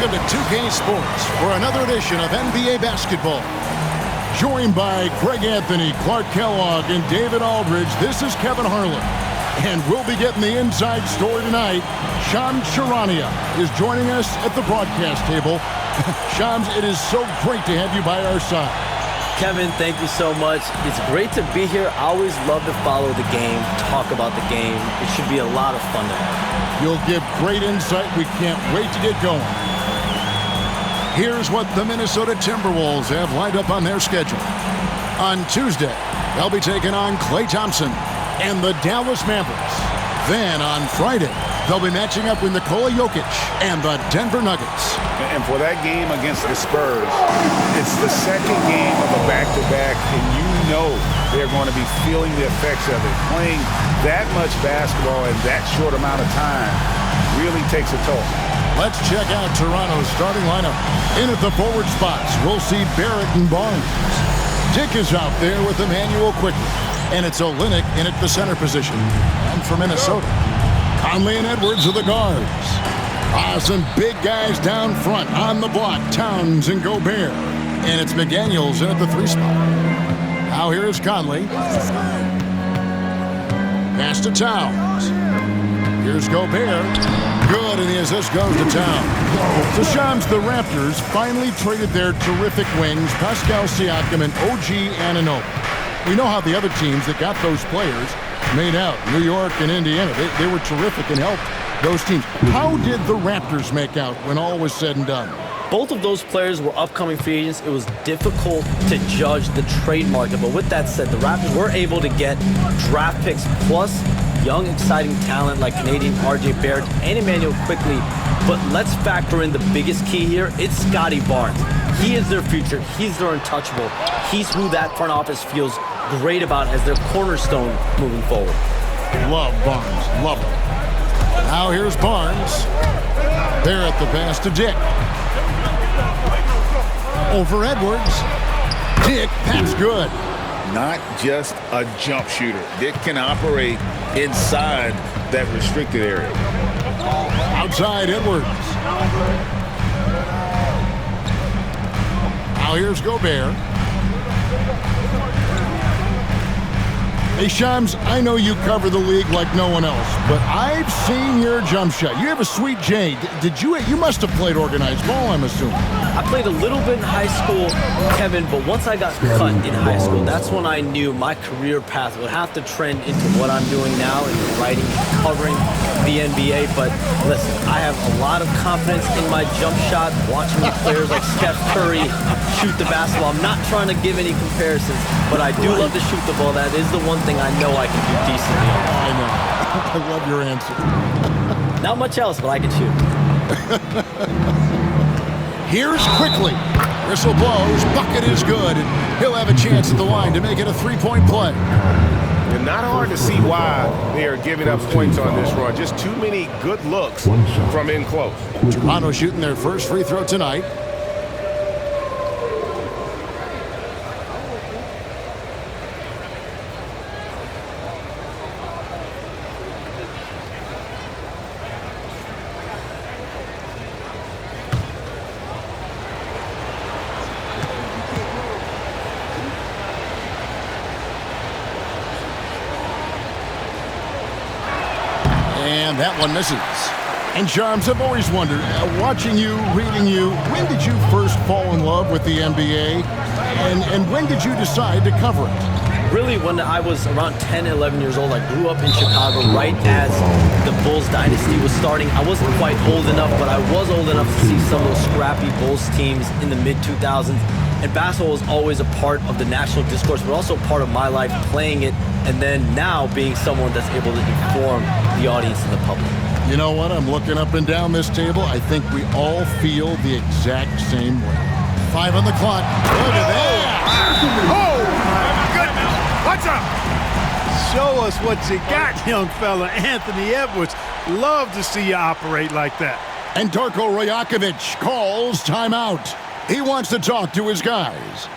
Welcome to 2K Sports for another edition of NBA basketball. Joined by Greg Anthony, Clark Kellogg, and David Aldridge, this is Kevin Harlan. And we'll be getting the inside story tonight. Shams Charania is joining us at the broadcast table. Shams, it is so great to have you by our side. Kevin, thank you so much. It's great to be here. I always love to follow the game, talk about the game. It should be a lot of fun tonight. You'll give great insight. We can't wait to get going. Here's what the Minnesota Timberwolves have lined up on their schedule. On Tuesday, they'll be taking on Klay Thompson and the Dallas Mavericks. Then on Friday, they'll be matching up with Nikola Jokic and the Denver Nuggets. And for that game against the Spurs, it's the second game of a back-to-back, and you know they're going to be feeling the effects of it. Playing that much basketball in that short amount of time really takes a toll. Let's check out Toronto's starting lineup. In at the forward spots, we'll see Barrett and Barnes. Dick is out there with Emmanuel Quickly, and it's Olynyk in at the center position. And for Minnesota, Conley and Edwards are the guards. Some big guys down front on the block, Towns and Gobert. And it's McDaniels in at the 3 spot. Now here is Conley. Pass to Towns. Here's Gobert. Good, and the assist goes to Towns. So Shams, the Raptors finally traded their terrific wings, Pascal Siakam and OG Anunoby. We know how the other teams that got those players made out. New York and Indiana, they were terrific and helped those teams. How did the Raptors make out when all was said and done? Both of those players were upcoming free agents. It was difficult to judge the trade market. But with that said, the Raptors were able to get draft picks plus young, exciting talent like Canadian R.J. Barrett and Emmanuel Quickly. But let's factor in the biggest key here. It's Scotty Barnes. He is their future. He's their untouchable. He's who that front office feels great about as their cornerstone moving forward. Love Barnes. Love him. Now here's Barnes. Barrett the pass to Dick. Over Edwards. Dick, that's good. Not just a jump shooter. Dick can operate inside that restricted area. Outside Edwards. Now here's Gobert. Hey, Shams, I know you cover the league like no one else, but I've seen your jump shot. You have a sweet J. You must have played organized ball, I'm assuming. I played a little bit in high school, Kevin, but once I got cut in high school, that's when I knew my career path would have to trend into what I'm doing now in writing, covering the NBA. But listen, I have a lot of confidence in my jump shot, watching players like Steph Curry shoot the basketball. I'm not trying to give any comparisons, but I do love to shoot the ball. That is the one thing I know I can do decently on. I know. I love your answer. Not much else, but I can shoot. Here's Quickly. Whistle blows. Bucket is good. And he'll have a chance at the line to make it a 3-point play. And not hard to see why they are giving up points on this run. Just too many good looks from in close. Toronto shooting their first free throw tonight. And that one misses. And Shams, I've always wondered, watching you, reading you, when did you first fall in love with the NBA? And when did you decide to cover it? Really, when I was around 10, 11 years old, I grew up in Chicago right as the Bulls dynasty was starting. I wasn't quite old enough, but I was old enough to see some of those scrappy Bulls teams in the mid-2000s. And basketball was always a part of the national discourse, but also part of my life playing it, and then now being someone that's able to inform the audience and the public. You know what? I'm looking up and down this table. I think we all feel the exact same way. 5 on the clock. Look at that. Oh, my goodness. What's up? Show us what you got, young fella. Anthony Edwards. Love to see you operate like that. And Darko Rajakovic calls timeout. He wants to talk to his guys.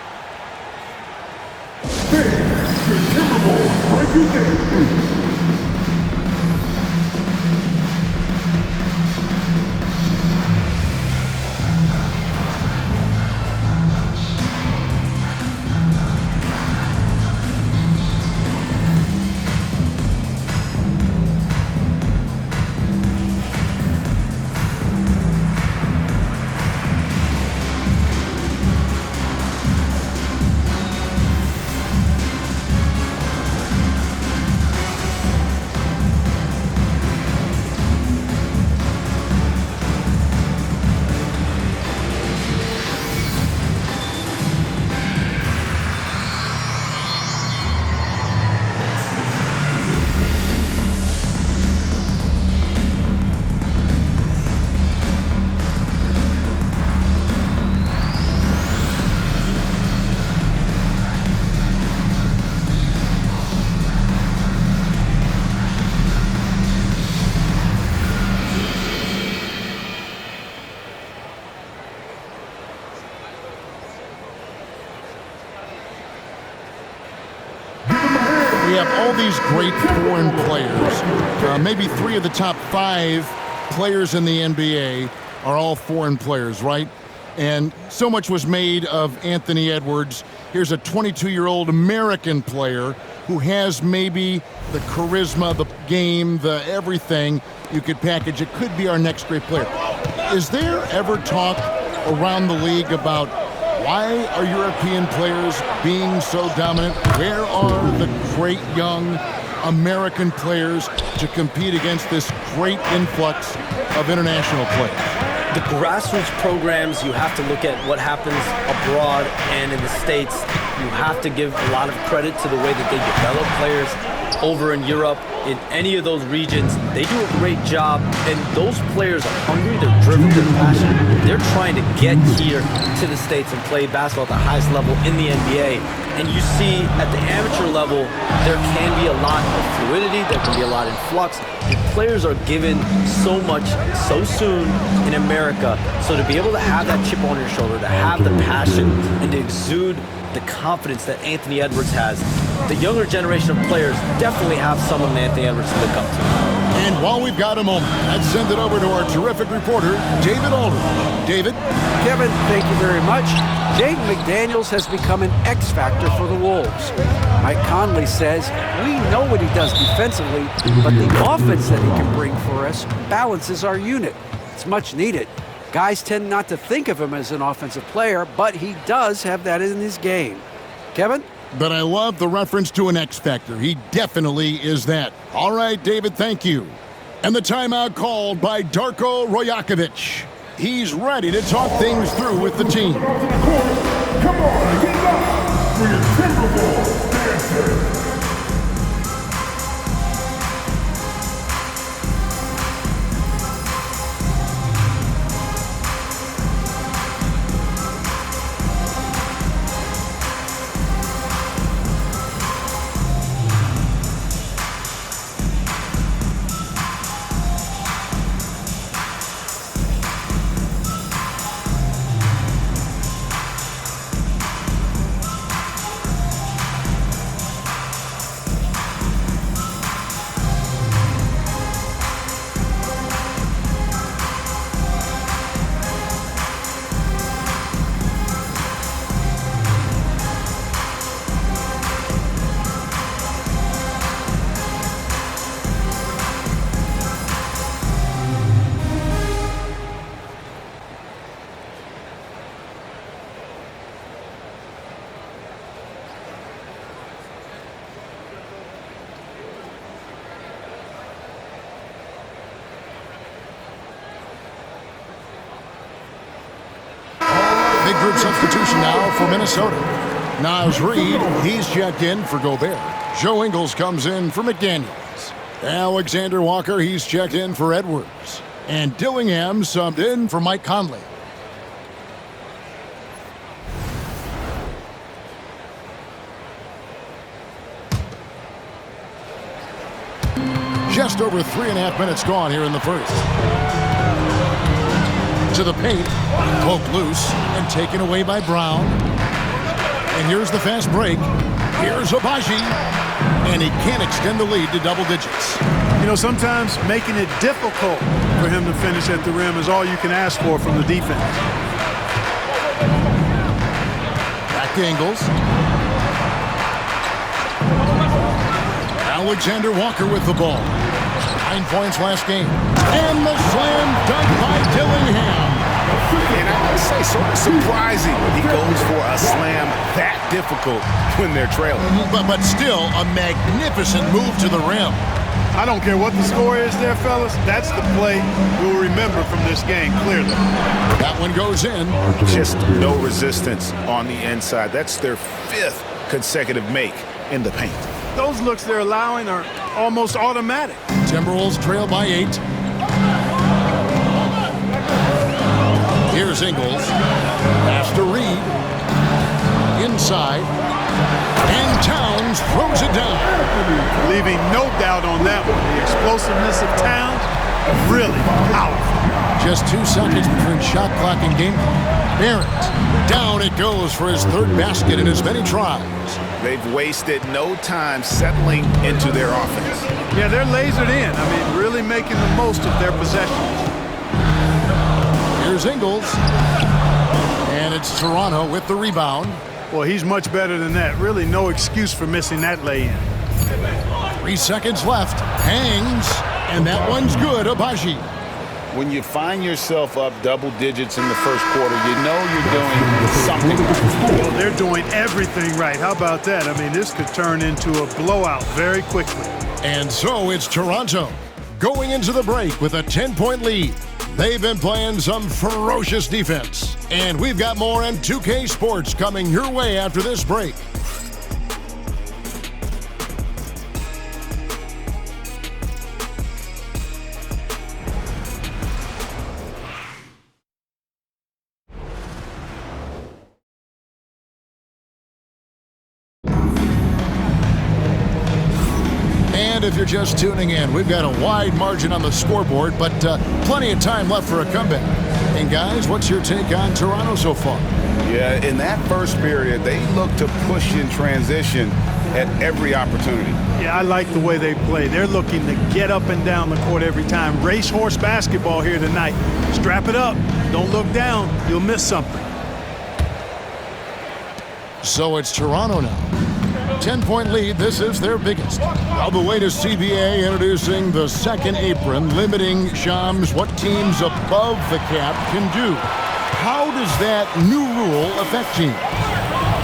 have all these great foreign players. Maybe 3 of the top 5 players in the NBA are all foreign players, right? And so much was made of Anthony Edwards. Here's a 22-year-old American player who has maybe the charisma, the game, the everything you could package. It could be our next great player. Is there ever talk around the league about why are European players being so dominant? Where are the great young American players to compete against this great influx of international players? The grassroots programs, you have to look at what happens abroad and in the States. You have to give a lot of credit to the way that they develop players over in Europe. In any of those regions, they do a great job, and those players are hungry, they're driven, they're passionate. They're trying to get here to the States and play basketball at the highest level in the NBA. And you see at the amateur level, there can be a lot of fluidity, there can be a lot of flux. And players are given so much so soon in America. So to be able to have that chip on your shoulder, to have the passion, and to exude the confidence that Anthony Edwards has, the younger generation of players definitely have someone Anthony Edwards to look up to. And while we've got a moment, let's send it over to our terrific reporter, David Aldridge. David? Kevin, thank you very much. Jaden McDaniels has become an X factor for the Wolves. Mike Conley says, we know what he does defensively, but the offense that he can bring for us balances our unit. It's much needed. Guys tend not to think of him as an offensive player, but he does have that in his game. Kevin? But I love the reference to an X factor. He definitely is that. All right, David, thank you. And the timeout called by Darko Rojakovic. He's ready to talk things through with the team. Come on, get up for your Timberwolves dancer. Big group substitution now for Minnesota. Naz Reid, he's checked in for Gobert. Joe Ingles comes in for McDaniels. Alexander Walker, he's checked in for Edwards. And Dillingham subbed in for Mike Conley. Just over 3.5 minutes gone here in the first. To the paint, poked loose and taken away by Brown. And here's the fast break. Here's Abaji, and he can't extend the lead to double digits. You know, sometimes making it difficult for him to finish at the rim is all you can ask for from the defense. Back to Ingles. Alexander Walker with the ball. 9 points last game. And the slam dunk by Dillingham. And I must say, sort of surprising he goes for a slam that difficult when they're trailing. But still a magnificent move to the rim. I don't care what the score is there, fellas. That's the play we'll remember from this game, clearly. That one goes in. Just no resistance on the inside. That's their 5th consecutive make in the paint. Those looks they're allowing are almost automatic. Timberwolves trail by 8. Here's Ingles. Pass to Reid. Inside. And Towns throws it down. Leaving no doubt on that one. The explosiveness of Towns, really powerful. Just 2 seconds between shot clock and game clock. Barrett. Down it goes for his third basket in as many tries. They've wasted no time settling into their offense. Yeah, they're lasered in. I mean, really making the most of their possessions. Here's Ingles. And it's Toronto with the rebound. Well, he's much better than that. Really no excuse for missing that lay-in. 3 seconds left. Hangs. And that one's good. Abaji. When you find yourself up double digits in the first quarter, you know you're doing something right. Well, they're doing everything right. How about that? I mean, this could turn into a blowout very quickly. And so it's Toronto going into the break with a 10-point lead. They've been playing some ferocious defense. And we've got more on 2K Sports coming your way after this break. And if you're just tuning in, we've got a wide margin on the scoreboard, but plenty of time left for a comeback. And guys, what's your take on Toronto so far? Yeah, in that first period, they looked to push in transition at every opportunity. Yeah, I like the way they play. They're looking to get up and down the court every time. Racehorse basketball here tonight. Strap it up. Don't look down. You'll miss something. So it's Toronto now. 10-point lead. This is their biggest. All the way to CBA introducing the second apron, limiting, Shams, what teams above the cap can do. How does that new rule affect teams?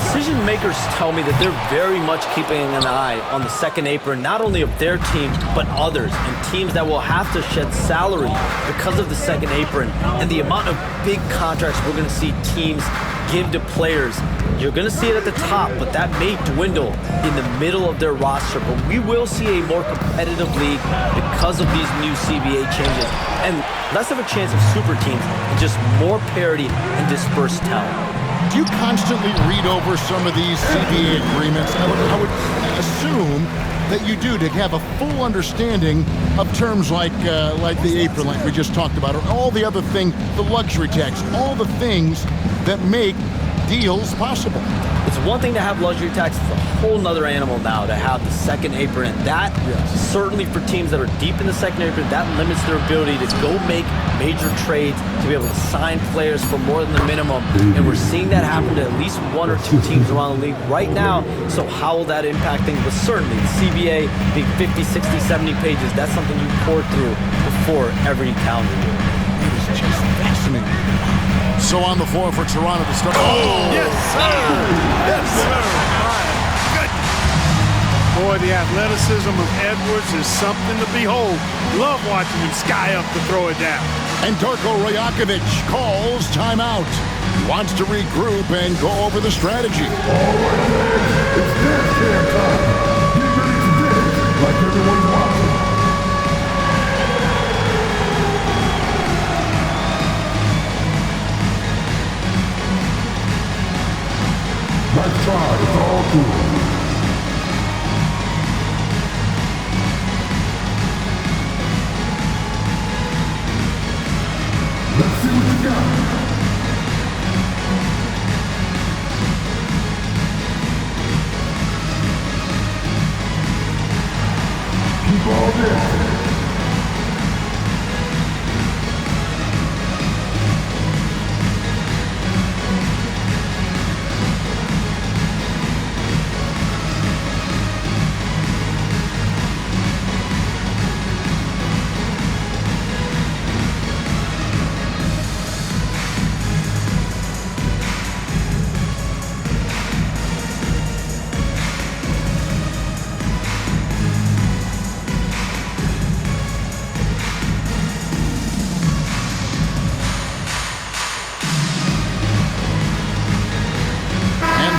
Decision makers tell me that they're very much keeping an eye on the second apron, not only of their team, but others, and teams that will have to shed salary because of the second apron and the amount of big contracts we're going to see teams give to players. You're going to see it at the top, but that may dwindle in the middle of their roster. But we will see a more competitive league because of these new CBA changes and less of a chance of super teams and just more parity and dispersed talent. Do you constantly read over some of these CBA agreements? I would assume that you do, to have a full understanding of terms like the apron, like we just talked about, or all the other things, the luxury tax, all the things that make deals possible. It's one thing to have luxury tax. It's a whole nother animal now to have the second apron. And that, certainly for teams that are deep in the second apron, that limits their ability to go make major trades, to be able to sign players for more than the minimum. And we're seeing that happen to at least one or two teams around the league right now. So how will that impact things? But certainly, the CBA being 50, 60, 70 pages, that's something you pour through before every calendar year. It is just fascinating. So on the floor for Toronto to start. Oh! Yes, sir! Yes, sir! Good. Boy, the athleticism of Edwards is something to behold. Love watching him sky up to throw it down. And Darko Rajakovic calls timeout. He wants to regroup and go over the strategy. All right, man. It's dance time. Get ready to dance like everyone's watching. Nice try. It's all good. Let's see what you got. Keep all this.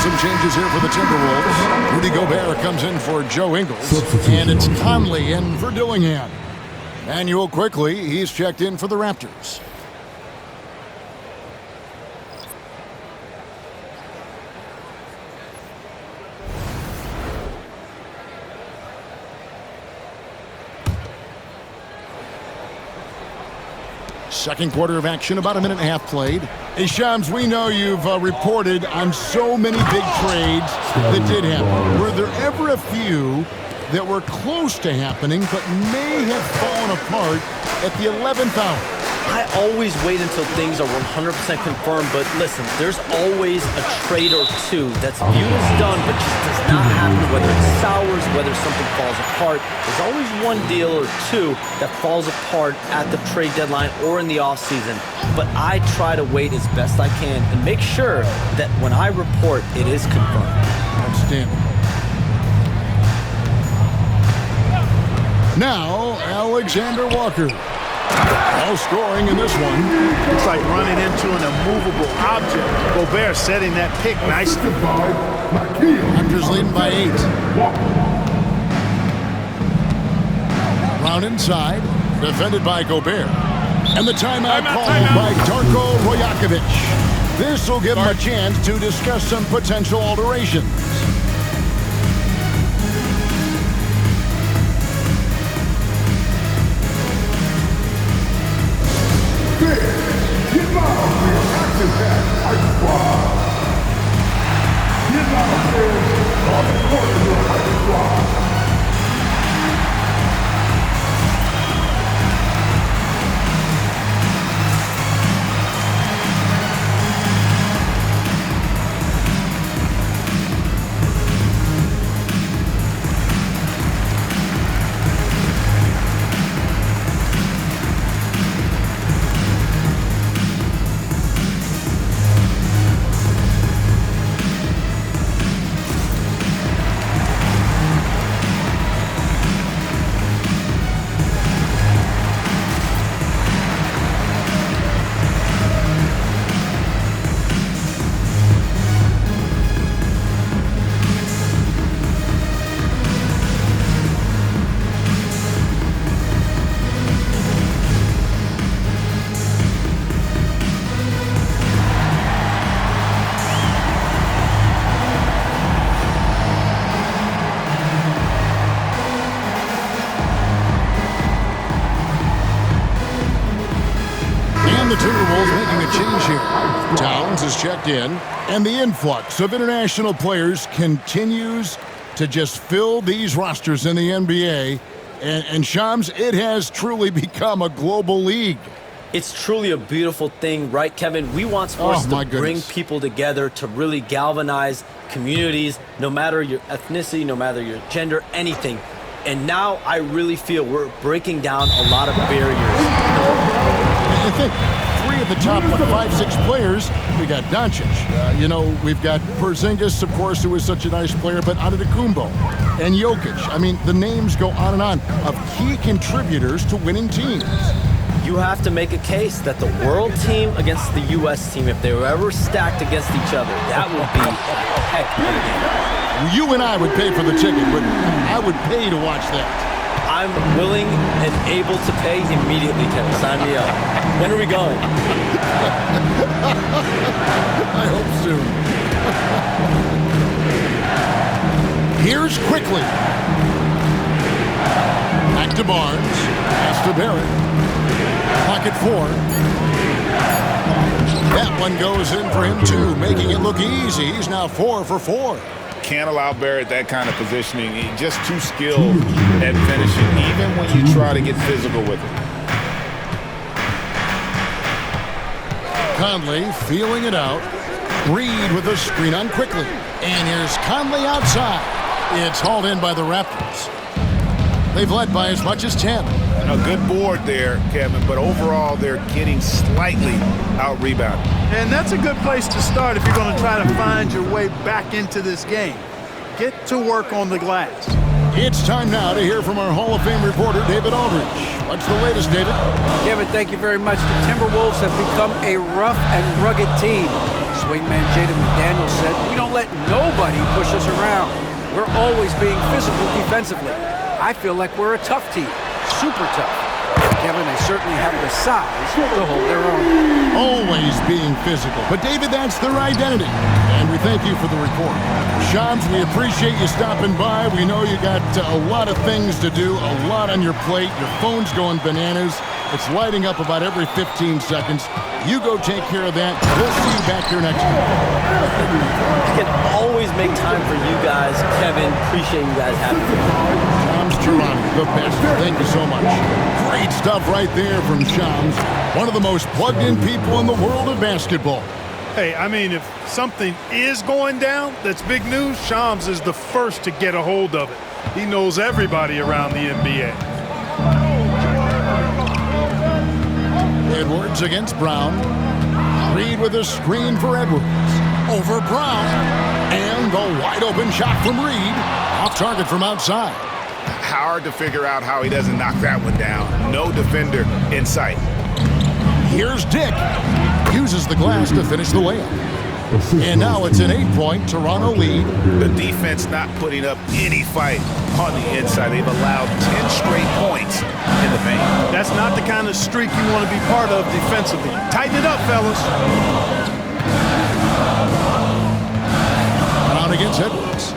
Some changes here for the Timberwolves. Rudy Gobert comes in for Joe Ingles. And it's Conley in for Dillingham. Manuel quickly, he's checked in for the Raptors. Second quarter of action, about a minute and a half played. Hey, Shams, we know you've reported on so many big trades that did happen. Were there ever a few that were close to happening but may have fallen apart at the 11th hour? I always wait until things are 100% confirmed, but listen, there's always a trade or two that's viewed as done but just does not happen, whether it sours, whether something falls apart. There's always one deal or two that falls apart at the trade deadline or in the offseason, but I try to wait as best I can and make sure that when I report, it is confirmed. Outstanding. Now, Alexander Walker. All scoring in this one. It's like running into an immovable object. Gobert setting that pick nicely. Raptors leading by 8. Round inside, defended by Gobert. And the timeout called by Darko Rajakovic. This will give him a chance to discuss some potential alterations. The Timberwolves making a change here. Towns is checked in, and the influx of international players continues to just fill these rosters in the NBA. And Shams, it has truly become a global league. It's truly a beautiful thing, right, Kevin? We want sports to bring people together, to really galvanize communities, no matter your ethnicity, no matter your gender, anything. And now I really feel we're breaking down a lot of barriers. I think 3 of the top 5-6 players, we got Doncic. We've got Porzingis, of course, who was such a nice player, but Antetokounmpo and Jokic. I mean, the names go on and on of key contributors to winning teams. You have to make a case that the world team against the U.S. team, if they were ever stacked against each other, that would be a heck of a game. You and I would pay for the ticket, but I would pay to watch that. I'm willing and able to pay immediately, Kevin. Sign me up. When are we going? I hope soon. Here's Quickly. Back to Barnes. Pass to Barrett. Pocket 4. That one goes in for him, too, making it look easy. He's now 4 for 4. Can't allow Barrett that kind of positioning. He's just too skilled at finishing, even when you try to get physical with him. Conley feeling it out. Reed with a screen on Quickly. And here's Conley outside. It's hauled in by the Raptors. They've led by as much as 10. A good board there, Kevin, but overall they're getting slightly out-rebounded. And that's a good place to start if you're going to try to find your way back into this game. Get to work on the glass. It's time now to hear from our Hall of Fame reporter, David Aldridge. What's the latest, David? Kevin, thank you very much. The Timberwolves have become a rough and rugged team. Swingman Jaden McDaniels said, "We don't let nobody push us around. We're always being physical defensively. I feel like we're a tough team, super tough." Kevin, they certainly have the size to hold their own. Always being physical. But, David, that's their identity. And we thank you for the report. Shams, we appreciate you stopping by. We know you got a lot of things to do, a lot on your plate. Your phone's going bananas. It's lighting up about every 15 seconds. You go take care of that. We'll see you back here next time. I can always make time for you guys. Kevin, appreciate you guys having me. Shams Charania, the best. Thank you so much. Great stuff right there from Shams, one of the most plugged-in people in the world of basketball. Hey, I mean, if something is going down that's big news, Shams is the first to get a hold of it. He knows everybody around the NBA. Edwards against Brown. Reed with a screen for Edwards. Over Brown. And the wide-open shot from Reed. Off target from outside. Hard to figure out how he doesn't knock that one down. No defender in sight. Here's Dick. Uses the glass to finish the layup. And now it's an 8-point Toronto lead. The defense not putting up any fight on the inside. They've allowed 10 straight points in the paint. That's not the kind of streak you want to be part of defensively. Tighten it up, fellas. Brown against Edwards.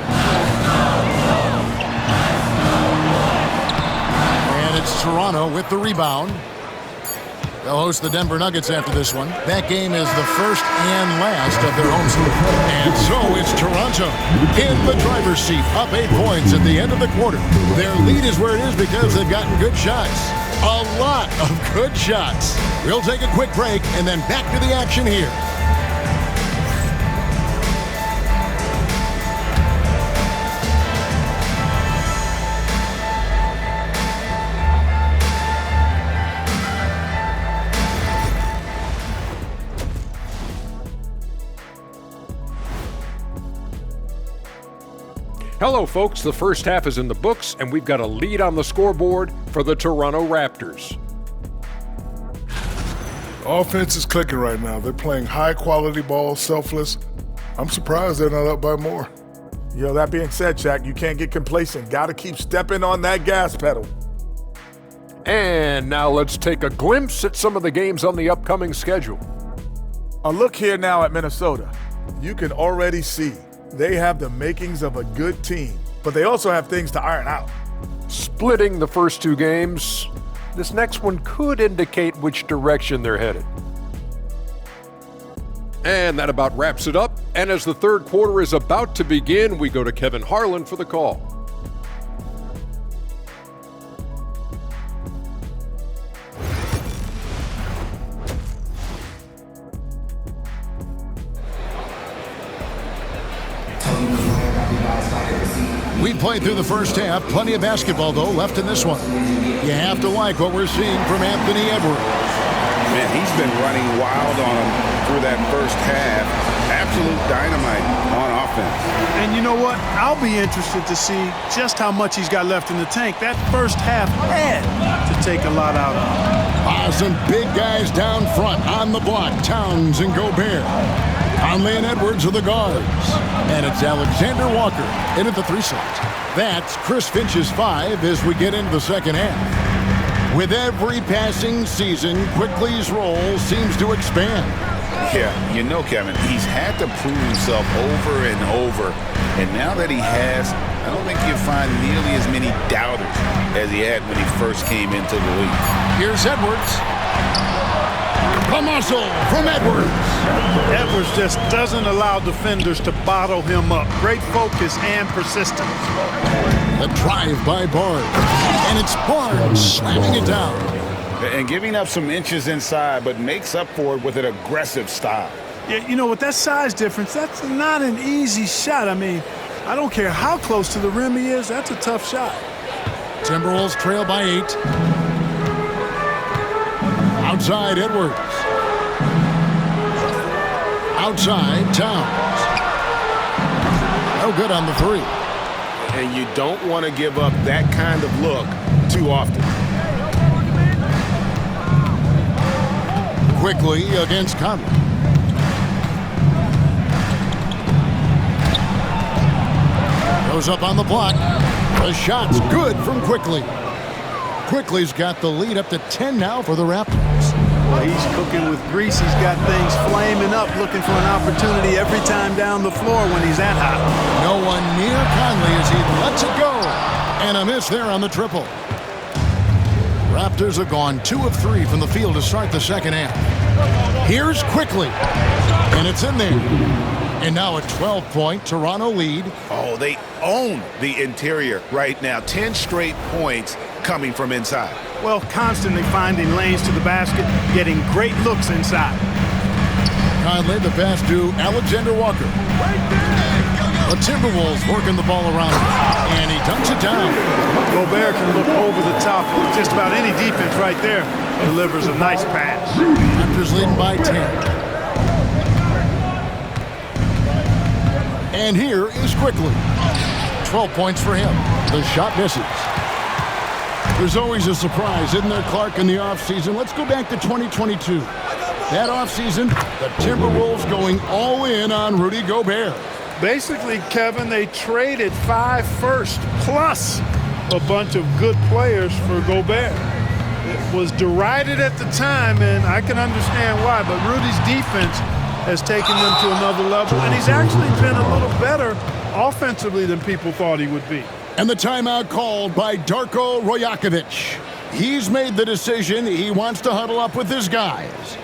And it's Toronto with the rebound. They'll host the Denver Nuggets after this one. That game is the first and last of their home series. And so it's Toronto in the driver's seat, up 8 points at the end of the quarter. Their lead is where it is because they've gotten good shots. A lot of good shots. We'll take a quick break and then back to the action here. Hello, folks. The first half is in the books, and we've got a lead on the scoreboard for the Toronto Raptors. Offense is clicking right now. They're playing high-quality ball, selfless. I'm surprised they're not up by more. Yo, that being said, Shaq, you can't get complacent. Got to keep stepping on that gas pedal. And now let's take a glimpse at some of the games on the upcoming schedule. A look here now at Minnesota. You can already see they have the makings of a good team, but they also have things to iron out. Splitting the first two games, this next one could indicate which direction they're headed. And that about wraps it up. And as the third quarter is about to begin, we go to Kevin Harlan for the call. We played through the first half. Plenty of basketball, though, left in this one. You have to like what we're seeing from Anthony Edwards. Man, he's been running wild on him through that first half. Absolute dynamite on offense. And you know what? I'll be interested to see just how much he's got left in the tank. That first half had to take a lot out of him. Some big guys down front on the block. Towns and Gobert. Conley and Edwards are the guards. And it's Alexander Walker in at the 3 slot. That's Chris Finch's 5 as we get into the second half. With every passing season, Quickly's role seems to expand. Yeah, you know, Kevin, he's had to prove himself over and over. And now that he has, I don't think you'll find nearly as many doubters as he had when he first came into the league. Here's Edwards. The muscle from Edwards. Edwards just doesn't allow defenders to bottle him up. Great focus and persistence. The drive by Barnes. And it's Barnes slamming it down. And giving up some inches inside, but makes up for it with an aggressive style. Yeah, you know, with that size difference, that's not an easy shot. I mean, I don't care how close to the rim he is, that's a tough shot. Timberwolves trail by 8. Outside, Edwards. Outside, Towns. No good on the 3. And you don't want to give up that kind of look too often. Quickly against Conley. Goes up on the block. The shot's good from Quickly. Quickly's got the lead up to 10 now for the Raptors. Well, he's cooking with grease. He's got things flaming up, looking for an opportunity every time down the floor when he's that hot. No one near Conley as he lets it go. And a miss there on the triple. Raptors have gone 2 of 3 from the field to start the second half. Here's quickly, and it's in there. And now a 12-point Toronto lead. Oh, they own the interior right now. 10 straight points coming from inside. Well, constantly finding lanes to the basket, getting great looks inside. Conley, the pass to Alexander Walker. The Timberwolves working the ball around him, and he dunks it down. Gobert can look over the top of just about any defense right there. Delivers a nice pass. Raptors leading by 10. And here is quickly. 12 points for him. The shot misses. There's always a surprise, isn't there, Clark, in the offseason? Let's go back to 2022. That offseason, the Timberwolves going all in on Rudy Gobert. Basically, Kevin, they traded 5 firsts plus a bunch of good players for Gobert. It was derided at the time, and I can understand why, but Rudy's defense has taken them to another level, and he's actually been a little better offensively than people thought he would be. And the timeout called by Darko Rajakovic. He's made the decision. He wants to huddle up with his guys.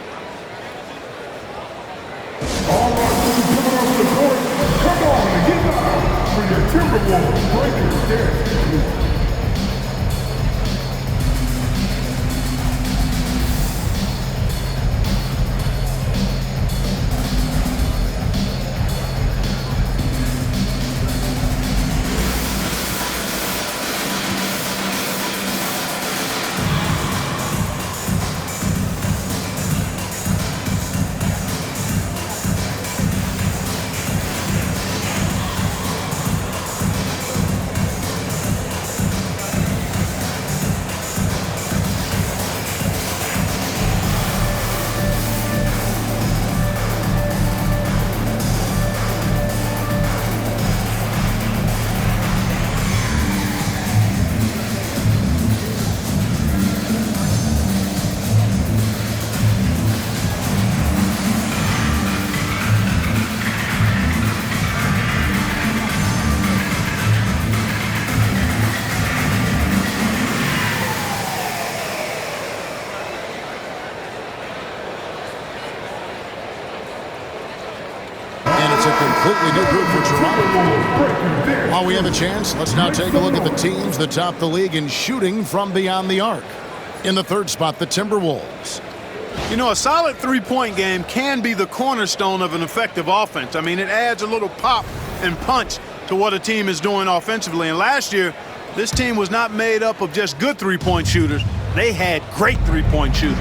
All right, coming off the court. Come on and get down for your Timberwolves breakers there. Completely new group for Toronto. While we have a chance, let's now take a look at the teams that top the league in shooting from beyond the arc. In the third spot, the Timberwolves. You know, a solid three-point game can be the cornerstone of an effective offense. I mean, it adds a little pop and punch to what a team is doing offensively. And last year, this team was not made up of just good three-point shooters. They had great three-point shooters.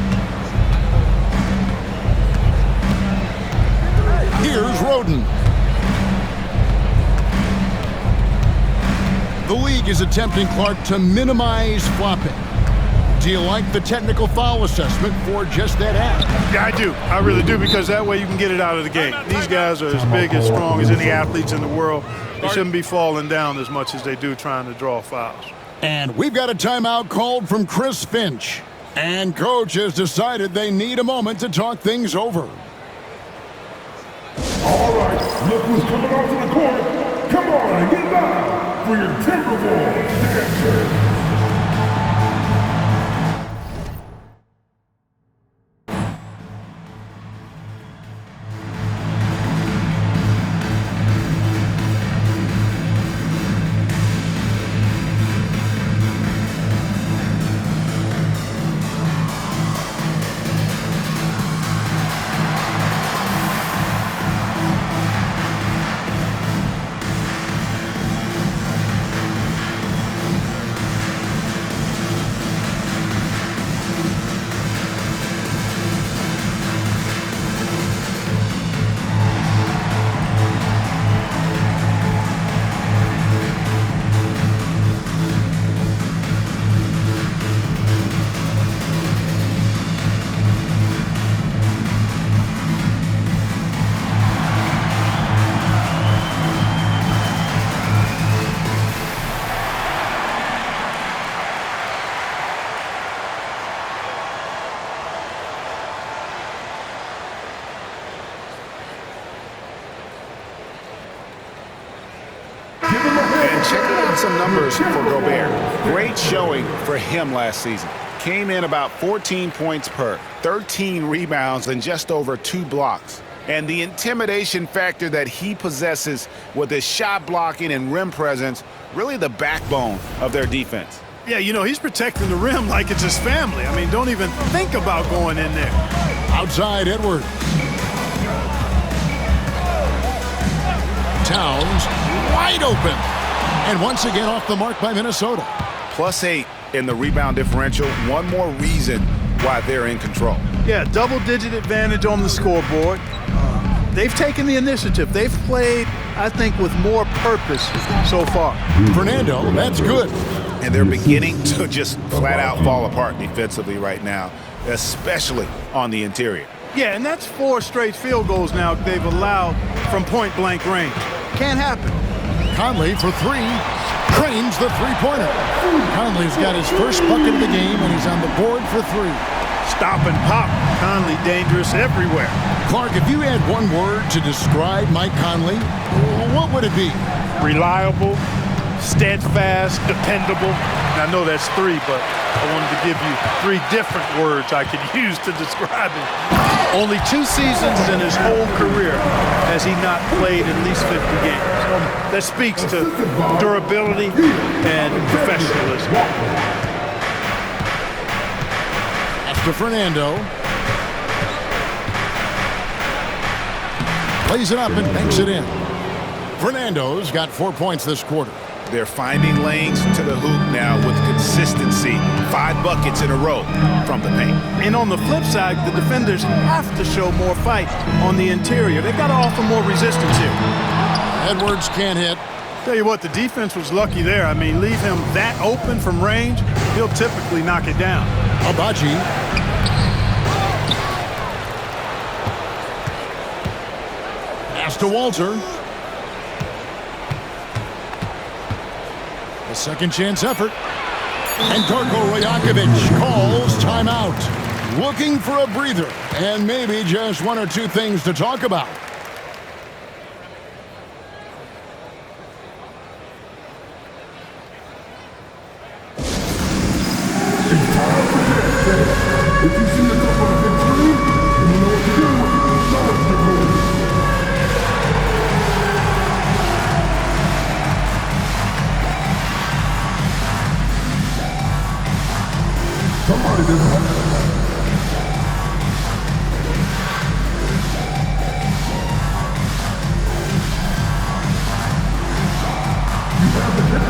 Here's Roden. The league is attempting, Clark, to minimize flopping. Do you like the technical foul assessment for just that act? Yeah, I do. I really do, because that way you can get it out of the game. These guys are as big, as strong as any athletes in the world. They shouldn't be falling down as much as they do trying to draw fouls. And we've got a timeout called from Chris Finch. And coach has decided they need a moment to talk things over. All right, look who's coming onto the court. Come on, get down for your Timberwolves dancer. And check out some numbers for Gobert. Great showing for him last season. Came in about 14 points per, 13 rebounds, and just over 2 blocks. And the intimidation factor that he possesses with his shot blocking and rim presence, really the backbone of their defense. Yeah, you know, he's protecting the rim like it's his family. I mean, don't even think about going in there. Outside Edwards. Towns wide open. And once again off the mark by Minnesota. +8 in the rebound differential. One more reason why they're in control. Yeah, double-digit advantage on the scoreboard. They've taken the initiative. They've played, I think, with more purpose so far. Fernando, that's good. And they're beginning to just flat-out fall apart defensively right now, especially on the interior. Yeah, and that's 4 straight field goals now they've allowed from point-blank range. Can't happen. Conley for 3. Cranes the three-pointer. Conley's got his first bucket of the game, and he's on the board for 3. Stop and pop. Conley dangerous everywhere. Clark, if you had one word to describe Mike Conley, what would it be? Reliable, steadfast, dependable. And I know that's 3, but I wanted to give you 3 different words I could use to describe him. Only 2 seasons in his whole career has he not played at least 50 games. That speaks to durability and professionalism. To Fernando. Plays it up and banks it in. Fernando's got 4 points this quarter. They're finding lanes to the hoop now with consistency. 5 buckets in a row from the paint. And on the flip side, the defenders have to show more fight on the interior. They've got to offer more resistance here. Edwards can't hit. Tell you what, the defense was lucky there. I mean, leave him that open from range, he'll typically knock it down. Abaji. Pass to Walter. A second chance effort. And Darko Rajakovic calls timeout. Looking for a breather and maybe just 1 or 2 things to talk about. If you see a couple of big three, you know what to do with it. Charge the goal. Somebody doesn't have it. You have the net.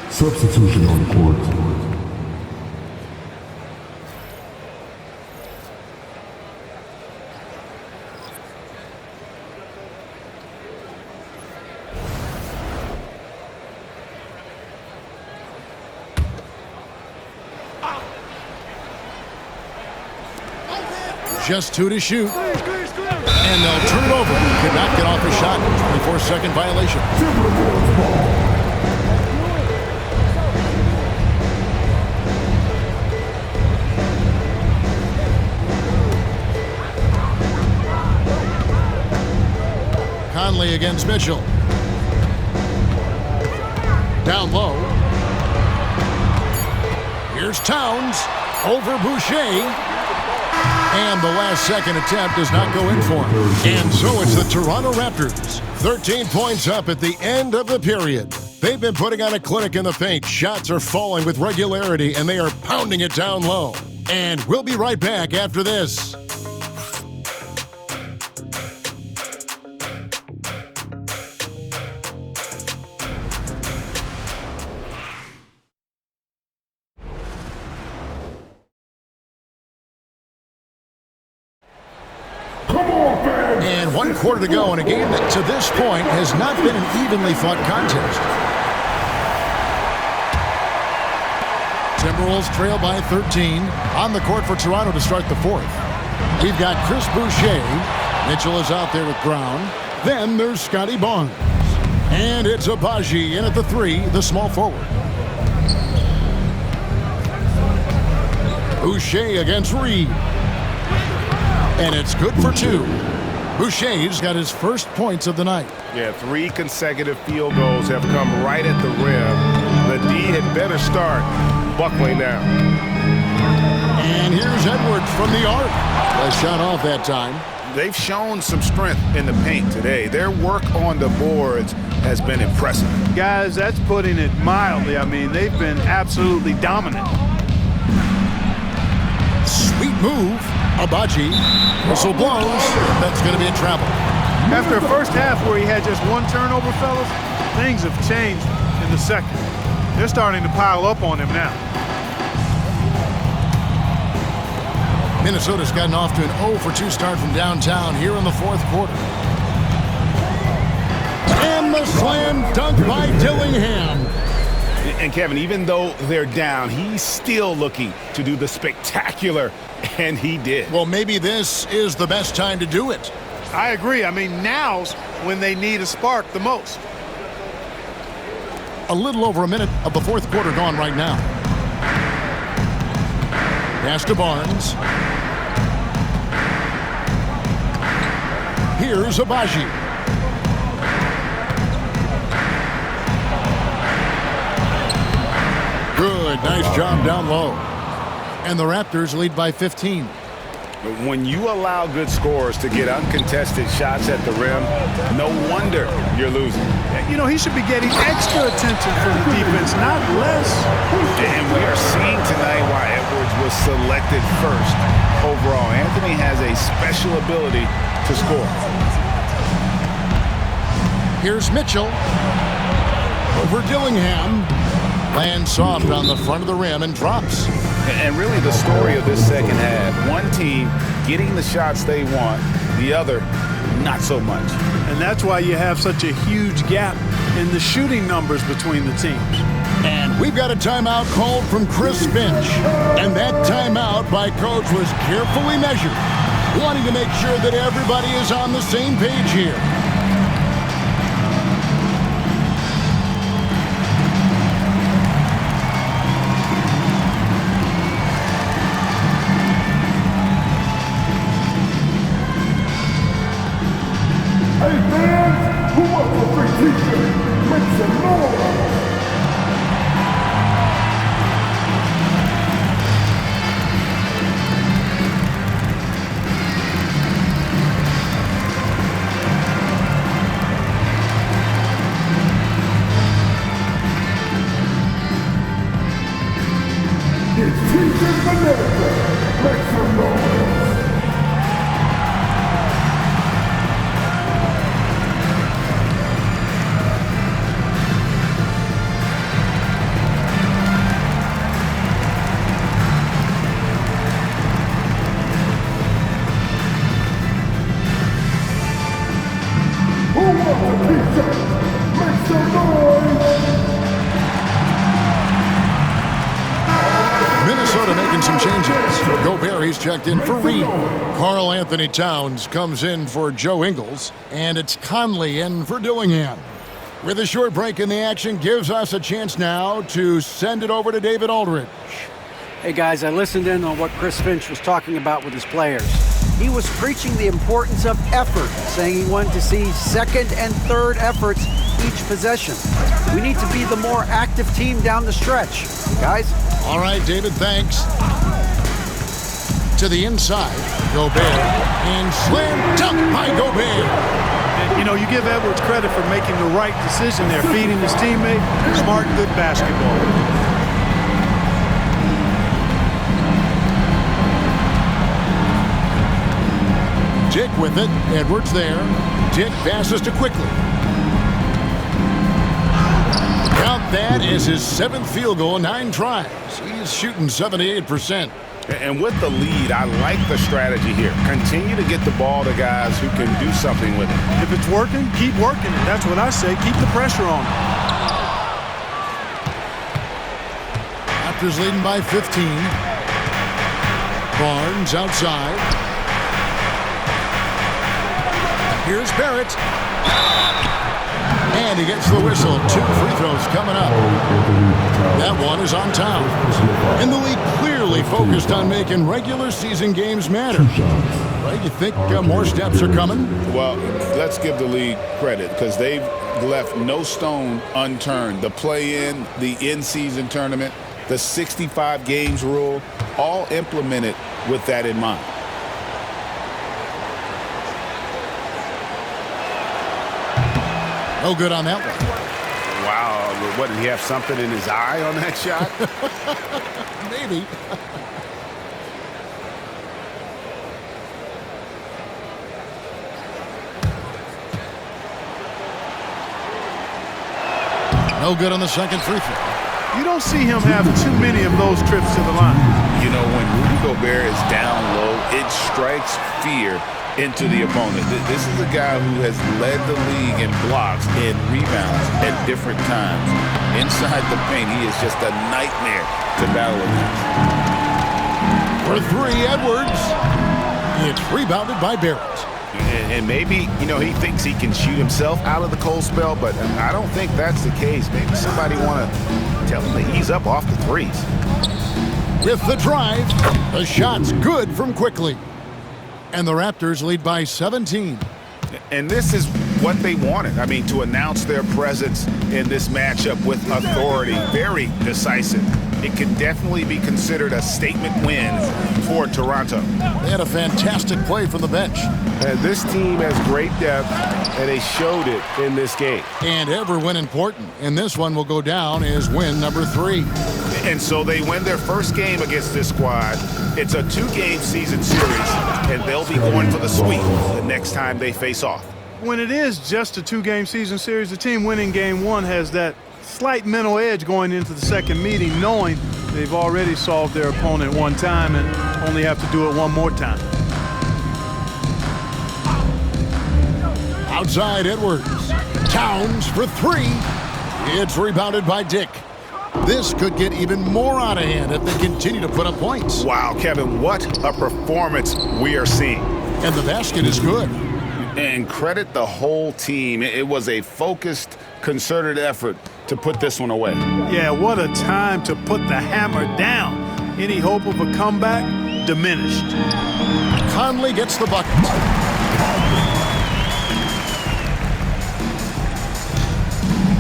Substitution on the court. Just 2 to shoot. And they'll turn it over. Could not get off a shot. 24-second violation. Conley against Mitchell. Down low. Here's Towns over Boucher. And the last-second attempt does not go in for him. And so it's the Toronto Raptors. 13 points up at the end of the period. They've been putting on a clinic in the paint. Shots are falling with regularity, and they are pounding it down low. And we'll be right back after this. 1 quarter to go in a game that to this point has not been an evenly fought contest. Timberwolves trail by 13 on the court for Toronto to start the fourth. We've got Chris Boucher. Mitchell is out there with Brown. Then there's Scotty Barnes. And it's Abaji in at the 3, the small forward. Boucher against Reed. And it's good for 2. Boucher's got his first points of the night. Yeah, 3 consecutive field goals have come right at the rim. The D had better start buckling now. And here's Edwards from the arc. A shot off that time. They've shown some strength in the paint today. Their work on the boards has been impressive. Guys, that's putting it mildly. I mean, they've been absolutely dominant. Sweet move. Abaji. Whistle blows. That's going to be a travel. After a first half where he had just 1 turnover, fellas, things have changed in the second. They're starting to pile up on him now. Minnesota's gotten off to an 0 for 2 start from downtown here in the fourth quarter. And the slam dunk by Dillingham. And Kevin, even though they're down, he's still looking to do the spectacular, and he did. Well, maybe this is the best time to do it. I agree. I mean, now's when they need a spark the most. A little over a minute of the fourth quarter gone right now. Pass to Barnes. Here's Abaji. Good, nice job down low. And the Raptors lead by 15. When you allow good scorers to get uncontested shots at the rim, no wonder you're losing. You know, he should be getting extra attention from the defense, not less. And we are seeing tonight why Edwards was selected first overall. Anthony has a special ability to score. Here's Mitchell. Over Dillingham. Lands soft on the front of the rim and drops. And really the story of this second half, one team getting the shots they want, the other not so much. And that's why you have such a huge gap in the shooting numbers between the teams. And we've got a timeout called from Chris Finch. And that timeout by Coach was carefully measured, wanting to make sure that everybody is on the same page here. Hey fans, who wants a free t-shirt? Make some noise! It's T-shirt America! Make some noise! Minnesota making some changes. Gobert, he's checked in for Reed. Karl Anthony Towns comes in for Joe Ingles. And it's Conley in for Dillingham. With a short break in the action, gives us a chance now to send it over to David Aldridge. Hey guys, I listened in on what Chris Finch was talking about with his players. He was preaching the importance of effort, saying he wanted to see second and third efforts each possession. We need to be the more active team down the stretch. Guys? All right, David, thanks. To the inside, Gobert. And slam dunk by Gobert. And, you know, you give Edwards credit for making the right decision there, feeding his teammate. Smart, good basketball. Dick with it. Edwards there. Dick passes to Quickly. Count that as his 7th field goal in 9 tries. He's shooting 78%. And with the lead, I like the strategy here. Continue to get the ball to guys who can do something with it. If it's working, keep working it. That's what I say. Keep the pressure on them. Raptors leading by 15. Barnes outside. Here's Barrett. And he gets the whistle. 2 free throws coming up. That one is on time. And the league clearly focused on making regular season games matter. Right? You think more steps are coming? Well, let's give the league credit because they've left no stone unturned. The play-in, the in-season tournament, the 65 games rule, all implemented with that in mind. No good on that one. Wow, what, did he have something in his eye on that shot? Maybe. No good on the second free throw. You don't see him have too many of those trips to the line. You know, when Rudy Gobert is down low, it strikes fear into the opponent. This is a guy who has led the league in blocks and rebounds at different times. Inside the paint, he is just a nightmare to battle against. For 3, Edwards. It's rebounded by Barrett. And maybe, you know, he thinks he can shoot himself out of the cold spell, but I don't think that's the case. Maybe somebody want to tell him to ease up off the threes. With the drive, the shot's good from Quickly. And the Raptors lead by 17. And this is what they wanted. I mean, to announce their presence in this matchup with authority, very decisive. It can definitely be considered a statement win for Toronto. They had a fantastic play from the bench. And this team has great depth, and they showed it in this game. And every win important. And this one will go down as win number 3. And so they win their first game against this squad. It's a 2-game season series, and they'll be going for the sweep the next time they face off. When it is just a 2-game season series, the team winning game 1 has that slight mental edge going into the second meeting, knowing they've already solved their opponent one time and only have to do it one more time. Outside Edwards. Towns for 3. It's rebounded by Dick. This could get even more out of hand if they continue to put up points. Wow, Kevin, what a performance we are seeing. And the basket is good. And credit the whole team. It was a focused, concerted effort to put this one away. Yeah, what a time to put the hammer down. Any hope of a comeback diminished. Conley gets the bucket.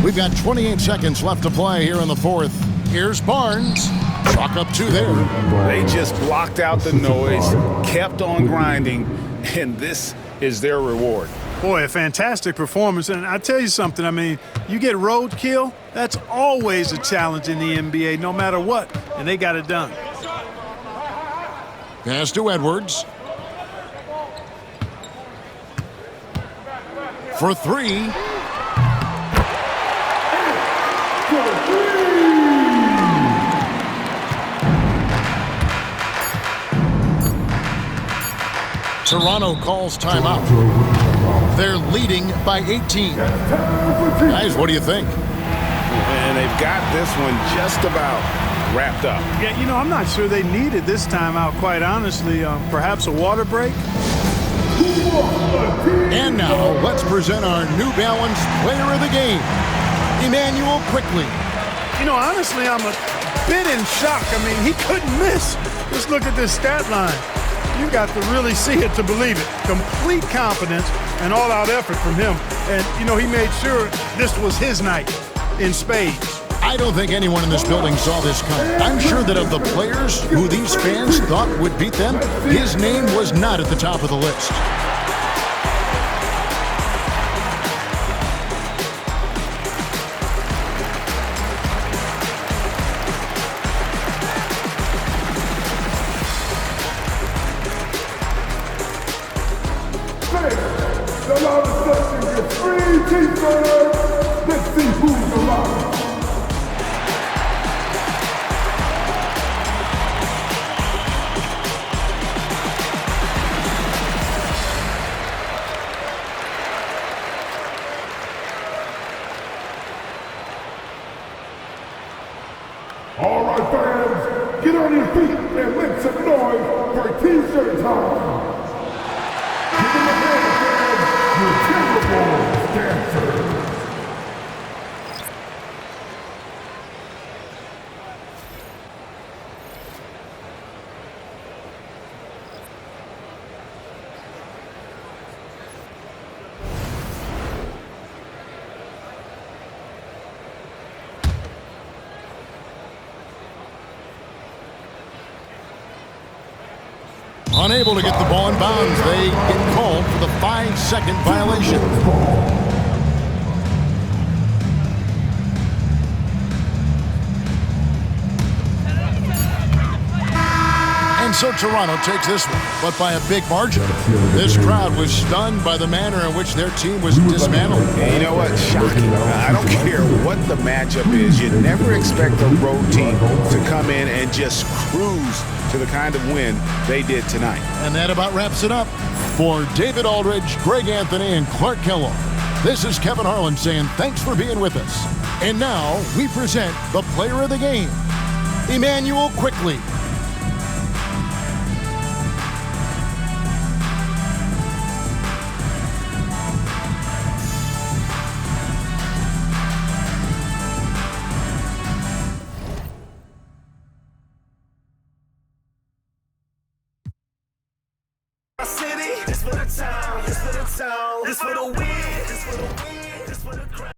We've got 28 seconds left to play here in the 4th. Here's Barnes. Chalk up 2 there. They just blocked out the noise, kept on grinding, and this is their reward. Boy, a fantastic performance. And I tell you something, I mean, you get roadkill, that's always a challenge in the NBA, no matter what. And they got it done. Pass to Edwards. For 3. Toronto calls timeout. They're leading by 18. Guys, what do you think? And they've got this one just about wrapped up. Yeah, you know, I'm not sure they needed this timeout, quite honestly. Perhaps a water break? And now, let's present our New Balance Player of the Game, Emmanuel Quickly. You know, honestly, I'm a bit in shock. I mean, he couldn't miss. Just look at this stat line. You got to really see it to believe it. Complete confidence and all-out effort from him. And, you know, he made sure this was his night in spades. I don't think anyone in this building saw this coming. I'm sure that of the players who these fans thought would beat them, his name was not at the top of the list. The loudest section gets free t-shirts. Let's see who's the loudest. fans, get on your feet and make some noise for T-shirt time. Give them a hand, fans, your Timberwolves dancers. Unable to get the ball in bounds, they get called for the 5-second violation. And so Toronto takes this one, but by a big margin. This crowd was stunned by the manner in which their team was dismantled. And you know what? Shocking. I don't care what the matchup is. You never expect a road team to come in and just cruise to the kind of win they did tonight. And that about wraps it up. For David Aldridge, Greg Anthony, and Clark Kellogg, this is Kevin Harlan saying thanks for being with us. And now we present the player of the game, Emmanuel Quickley. City, this for the town, this for the town, this for the win, this for the win, this for the